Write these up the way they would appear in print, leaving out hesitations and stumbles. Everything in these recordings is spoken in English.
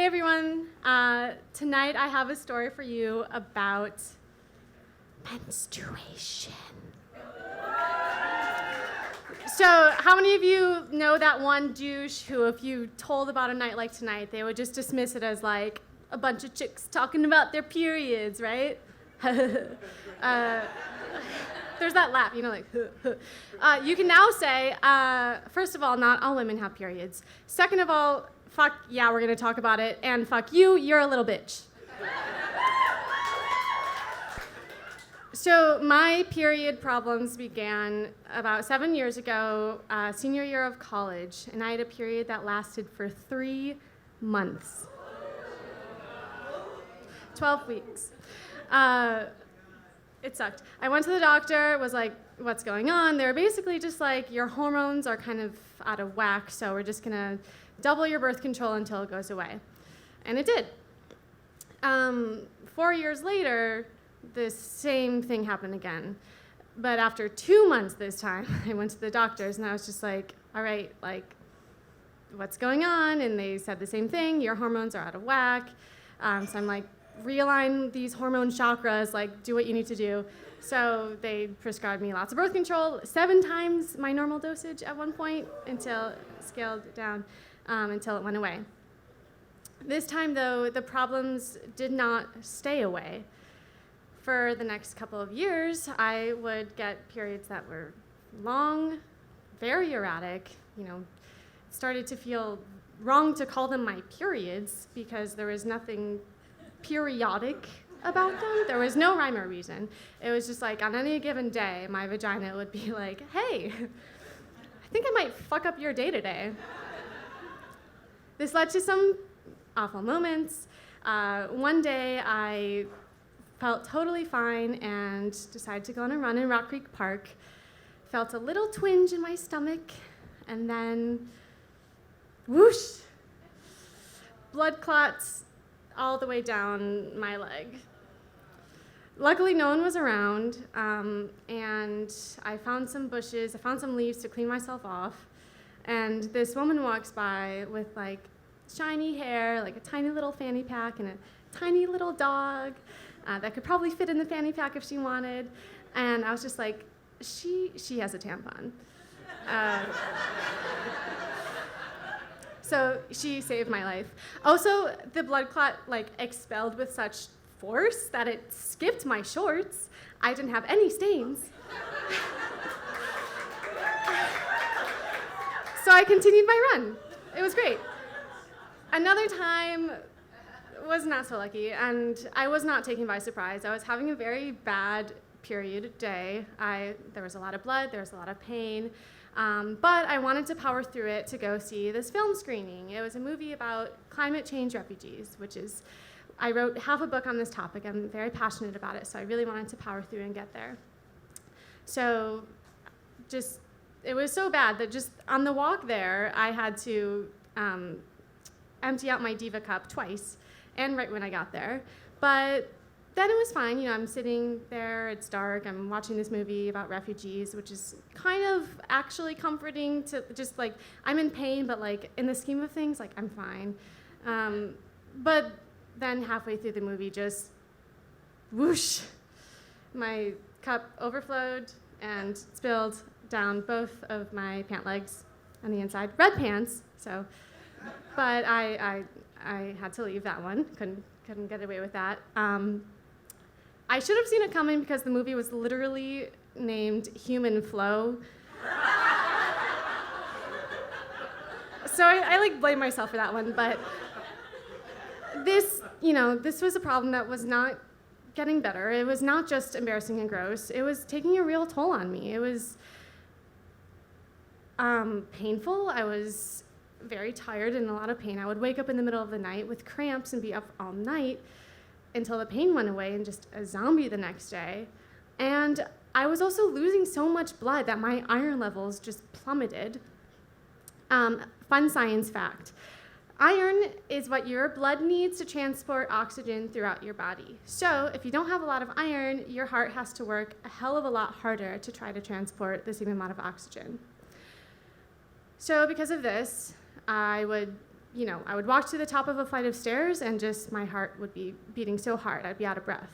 everyone. Tonight I have a story for you about menstruation. So how many of you know that one douche who, if you told about a night like tonight, they would just dismiss it as like a bunch of chicks talking about their periods, right? There's that laugh, you know, like, you can now say, first of all, not all women have periods. Second of all, fuck yeah, we're gonna talk about it. And fuck you, you're a little bitch. So my period problems began about 7 years ago, senior year of college, and I had a period that lasted for 3 months. 12 weeks. It sucked. I went to the doctor, was like, what's going on? They were basically just like, your hormones are kind of out of whack, so we're just gonna double your birth control until it goes away. And it did. 4 years later, the same thing happened again. But after 2 months this time, I went to the doctors and I was just like, all right, like, what's going on? And they said the same thing, your hormones are out of whack. So I'm like, realign these hormone chakras, like, do what you need to do. So they prescribed me lots of birth control, 7 times my normal dosage at one point, until it scaled down, until it went away. This time, though, the problems did not stay away. For the next couple of years, I would get periods that were long, very erratic, you know, it started to feel wrong to call them my periods because there was nothing periodic about them. There was no rhyme or reason. It was just like on any given day, my vagina would be like, hey, I think I might fuck up your day today. This led to some awful moments. One day I felt totally fine and decided to go on a run in Rock Creek Park. Felt a little twinge in my stomach, and then whoosh, blood clots all the way down my leg. Luckily, no one was around, and I found some bushes, I found some leaves to clean myself off, and this woman walks by with like shiny hair, like a tiny little fanny pack, and a tiny little dog that could probably fit in the fanny pack if she wanted, and I was just like, she has a tampon. So she saved my life. Also, the blood clot like expelled with such force that it skipped my shorts. I didn't have any stains. So I continued my run. It was great. Another time was not so lucky, and I was not taken by surprise. I was having a very bad period day. There was a lot of blood, there was a lot of pain, but I wanted to power through it to go see this film screening. It was a movie about climate change refugees, which is, I wrote half a book on this topic. I'm very passionate about it, so I really wanted to power through and get there. So it was so bad that just on the walk there, I had to empty out my Diva cup twice, and right when I got there. But then it was fine, you know, I'm sitting there, it's dark, I'm watching this movie about refugees, which is kind of actually comforting to just like, I'm in pain, but like in the scheme of things, like I'm fine. But then halfway through the movie, just whoosh, my cup overflowed and spilled down both of my pant legs on the inside. Red pants, so, but I had to leave that one, couldn't get away with that. I should have seen it coming because the movie was literally named Human Flow. So I like blame myself for that one, but this was a problem that was not getting better. It was not just embarrassing and gross. It was taking a real toll on me. It was painful. I was very tired and in a lot of pain. I would wake up in the middle of the night with cramps and be up all night until the pain went away and just a zombie the next day. And I was also losing so much blood that my iron levels just plummeted. Fun science fact. Iron is what your blood needs to transport oxygen throughout your body. So if you don't have a lot of iron, your heart has to work a hell of a lot harder to try to transport the same amount of oxygen. So because of this, I would, I would walk to the top of a flight of stairs and just my heart would be beating so hard, I'd be out of breath.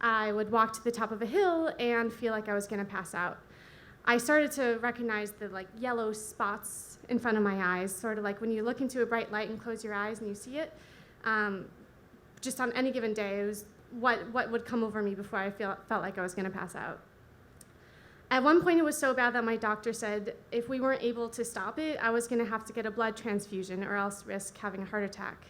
I would walk to the top of a hill and feel like I was gonna pass out. I started to recognize the yellow spots in front of my eyes, sort of like when you look into a bright light and close your eyes and you see it. Just on any given day, it was what would come over me before I felt like I was gonna pass out. At one point, it was so bad that my doctor said if we weren't able to stop it, I was gonna have to get a blood transfusion or else risk having a heart attack.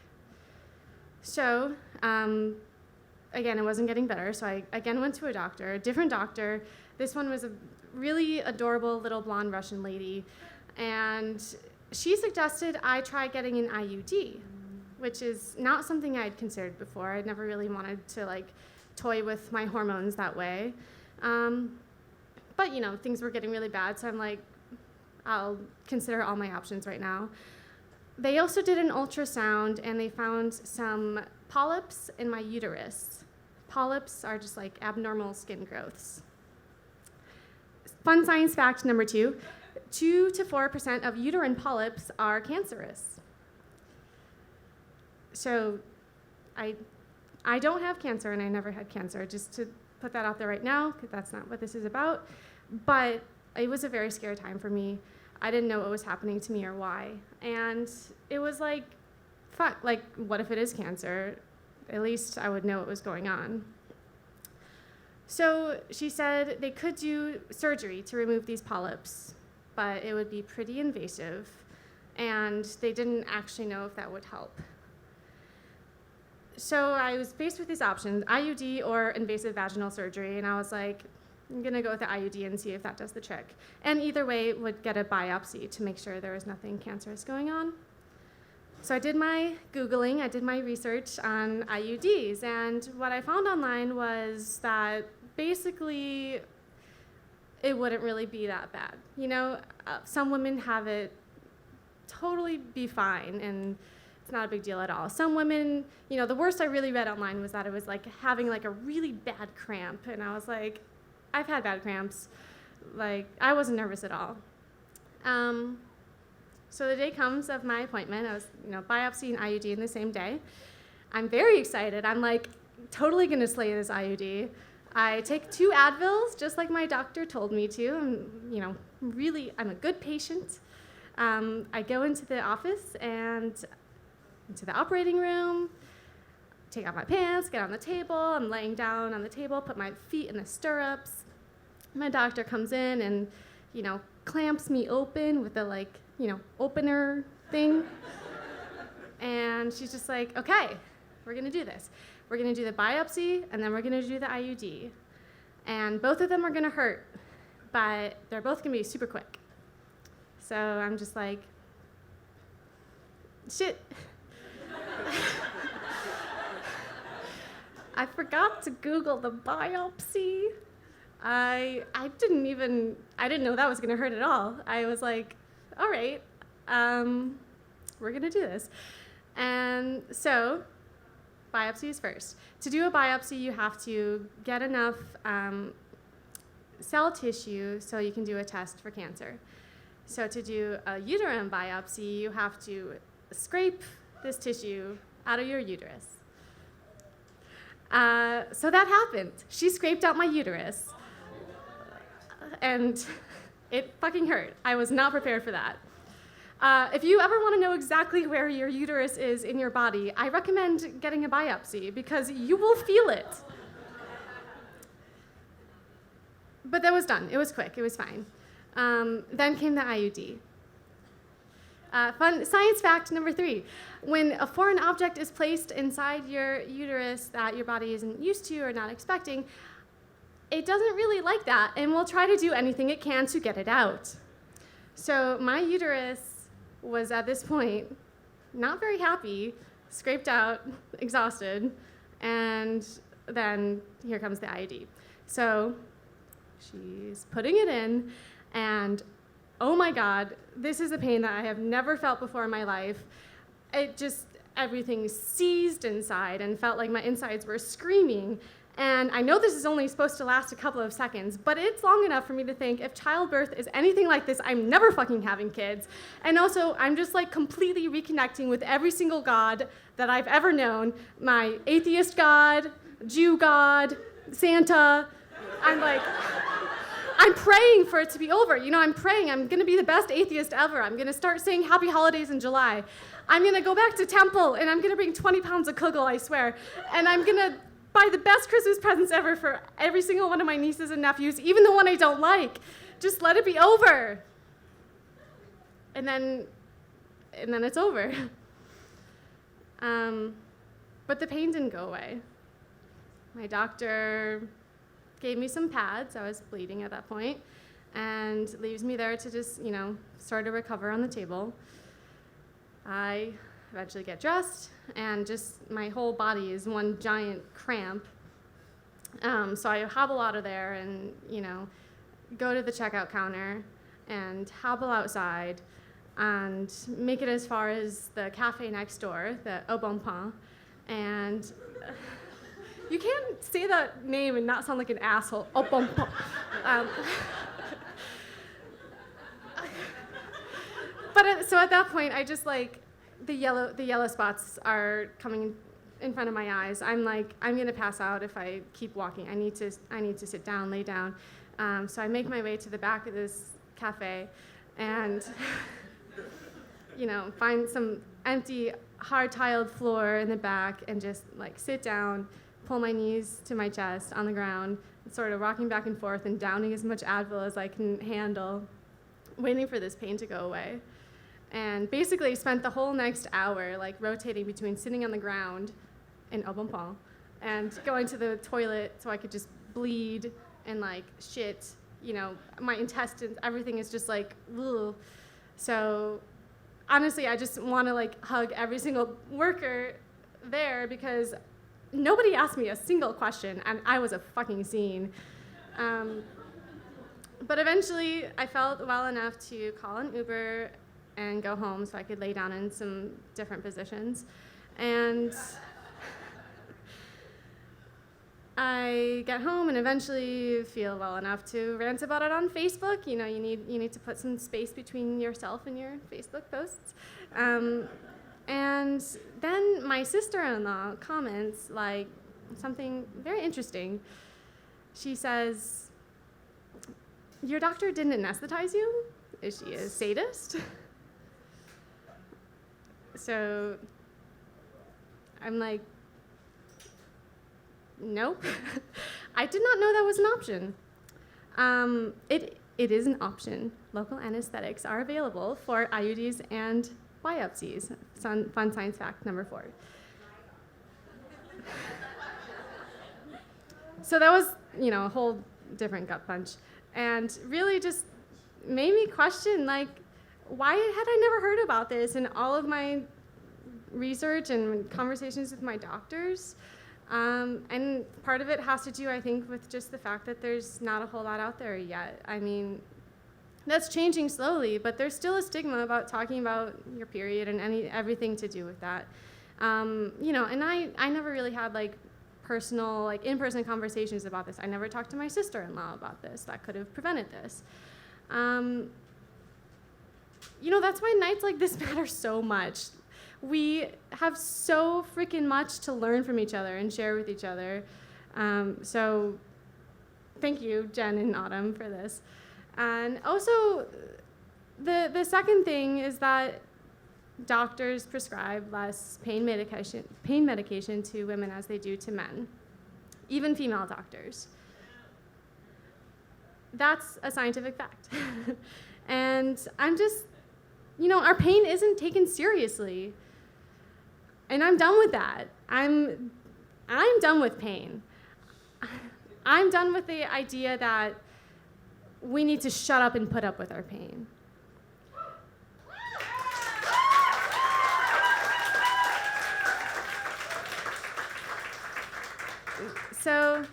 So, again, it wasn't getting better, so I again went to a doctor, a different doctor. This one was a really adorable little blonde Russian lady, and she suggested I try getting an IUD, which is not something I'd considered before. I'd never really wanted to toy with my hormones that way. But things were getting really bad, so I'm like, I'll consider all my options right now. They also did an ultrasound, and they found some polyps in my uterus. Polyps are just abnormal skin growths. Fun science fact number 2, 2 to 4% of uterine polyps are cancerous. So I don't have cancer, and I never had cancer, just to put that out there right now, because that's not what this is about. But it was a very scary time for me. I didn't know what was happening to me or why. And it was fuck, what if it is cancer? At least I would know what was going on. So she said they could do surgery to remove these polyps, but it would be pretty invasive, and they didn't actually know if that would help. So I was faced with these options, IUD or invasive vaginal surgery, and I was like, I'm gonna go with the IUD and see if that does the trick. And either way, would get a biopsy to make sure there was nothing cancerous going on. So I did my Googling, I did my research on IUDs, and what I found online was that basically it wouldn't really be that bad. Some women have it totally be fine, and it's not a big deal at all. Some women, the worst I really read online was that it was having a really bad cramp, and I was like, I've had bad cramps. I wasn't nervous at all. So the day comes of my appointment. I was, biopsy and IUD in the same day. I'm very excited. I'm totally gonna slay this IUD. I take 2 Advils, just like my doctor told me to. I'm a good patient. I go into the office and into the operating room, take off my pants, get on the table. I'm laying down on the table, put my feet in the stirrups. My doctor comes in and, clamps me open with the opener thing. And she's just like, okay, we're gonna do this. We're gonna do the biopsy, and then we're gonna do the IUD. And both of them are gonna hurt, but they're both gonna be super quick. So I'm just like, shit. I forgot to Google the biopsy. I didn't know that was gonna hurt at all. I was like, all right, we're gonna do this. And so, biopsy is first. To do a biopsy, you have to get enough cell tissue so you can do a test for cancer. So to do a uterine biopsy, you have to scrape this tissue out of your uterus. So that happened. She scraped out my uterus, and it fucking hurt. I was not prepared for that. If you ever want to know exactly where your uterus is in your body, I recommend getting a biopsy because you will feel it. But that was done. It was quick. It was fine. Then came the IUD. Fun science fact number 3. When a foreign object is placed inside your uterus that your body isn't used to or not expecting, it doesn't really like that and will try to do anything it can to get it out. So my uterus was at this point not very happy, scraped out, exhausted, and then here comes the IUD. So she's putting it in, and oh my God, this is a pain that I have never felt before in my life. Everything seized inside and felt like my insides were screaming. And I know this is only supposed to last a couple of seconds, but it's long enough for me to think if childbirth is anything like this, I'm never fucking having kids. And also, I'm just like completely reconnecting with every single God that I've ever known. My atheist God, Jew God, Santa. I'm praying for it to be over. I'm praying I'm gonna be the best atheist ever. I'm gonna start saying happy holidays in July. I'm gonna go back to temple and I'm gonna bring 20 pounds of kugel, I swear. And I'm gonna buy the best Christmas presents ever for every single one of my nieces and nephews, even the one I don't like. Just let it be over. And then it's over. But the pain didn't go away. My doctor gave me some pads. I was bleeding at that point, and leaves me there to just, start to recover on the table. I eventually get dressed, and just my whole body is one giant cramp. So I hobble out of there and, go to the checkout counter and hobble outside and make it as far as the cafe next door, the Au Bon Pain, and you can't say that name and not sound like an asshole. Au Bon Pain. So at that point, I just the yellow spots are coming in front of my eyes. I'm gonna pass out if I keep walking. I need to sit down, lay down. So I make my way to the back of this cafe, and find some empty, hard-tiled floor in the back, and just sit down, pull my knees to my chest on the ground, sort of rocking back and forth and downing as much Advil as I can handle, waiting for this pain to go away. And basically spent the whole next hour rotating between sitting on the ground in Au Bon Pain and going to the toilet so I could just bleed and shit. My intestines, everything is just ugh. So honestly, I just want to hug every single worker there because nobody asked me a single question, and I was a fucking scene. But eventually, I felt well enough to call an Uber and go home so I could lay down in some different positions. And I get home and eventually feel well enough to rant about it on Facebook. You need to put some space between yourself and your Facebook posts. And then my sister-in-law comments something very interesting. She says, "Your doctor didn't anesthetize you? Is she a sadist?" So I'm nope. I did not know that was an option. It is an option. Local anesthetics are available for IUDs and biopsies. Fun science fact number 4. So that was, a whole different gut punch, and really just made me question, why had I never heard about this in all of my research and conversations with my doctors? And part of it has to do, I think, with just the fact that there's not a whole lot out there yet. I mean, that's changing slowly, but there's still a stigma about talking about your period and everything to do with that. And I never really had personal, in-person conversations about this. I never talked to my sister-in-law about this. That could have prevented this. That's why nights like this matter so much. We have so freaking much to learn from each other and share with each other. So thank you, Jen and Autumn, for this. And also, the second thing is that doctors prescribe less pain medication to women as they do to men, even female doctors. That's a scientific fact. And I'm just, our pain isn't taken seriously. And I'm done with that. I'm done with pain. I'm done with the idea that we need to shut up and put up with our pain. So,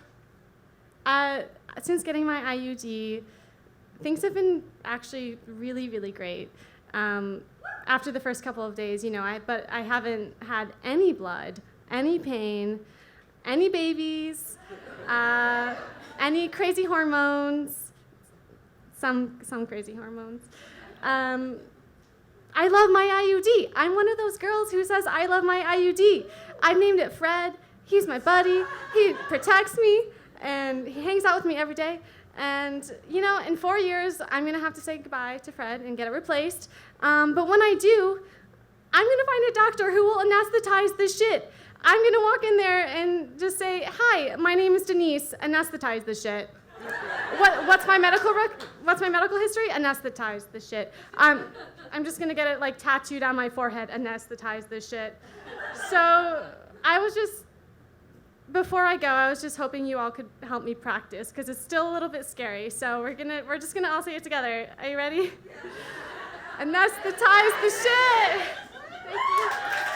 since getting my IUD, things have been actually really, really great. After the first couple of days, but I haven't had any blood, any pain, any babies, any crazy hormones, some crazy hormones. I love my IUD. I'm one of those girls who says I love my IUD. I've named it Fred. He's my buddy. He protects me, and he hangs out with me every day. And, you know, in 4 years, I'm going to have to say goodbye to Fred and get it replaced. But when I do, I'm going to find a doctor who will anesthetize this shit. I'm going to walk in there and just say, hi, my name is Denise, anesthetize this shit. What's my medical history? Anesthetize this shit. I'm just going to get it, like, tattooed on my forehead, anesthetize this shit. So I was just, before I go, I was just hoping you all could help me practice, because it's still a little bit scary. So we're just gonna all say it together. Are you ready? Anesthetize the shit. Thank you.